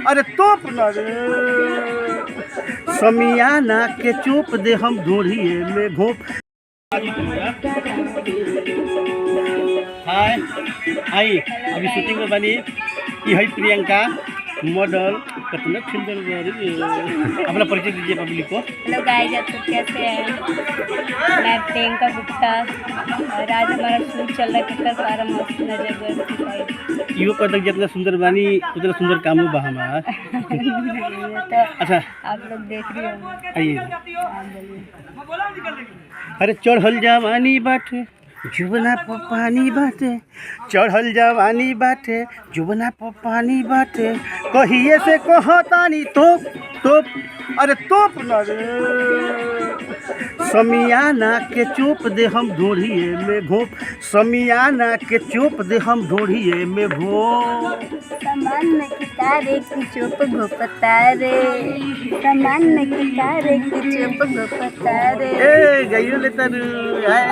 अरे तोप न रे समियाना के चोप दे हम ढूंढिए में घोप। हाय आई अभी शूटिंग में बनी ये है प्रियंका मॉडल कितना सुंदर बड़ी अपना परिचय दीजिए पब्लिक को। हेलो गाइस, आप सब कैसे हैं? मैं प्रियंका गुप्ता और आज हमारा शूट चल रहा है कितना सारा मस्त नजर यो कदक जितना सुंदर बानी उतना सुंदर काम बा हमार। तो अच्छा आप लोग देख रहे होंगे। आइए। हाँ, बोलिए। अरे चढ़ल जवानी बाटे जुबना पर पानी बाटे, चढ़ल जवानी बाटे जुबना पर पानी बाटे, कहिए से कहतानी तोप तोप अरे तोप न रे समियाना के चोप दे हम ढूंढिए में घोप, समियाना के चोप दे हम ढूंढिए में घोप। सामान की तारे की चोप घोपता रे, सामान की तारे की चोप घोपता रे। ए गइयो ले तरु हाय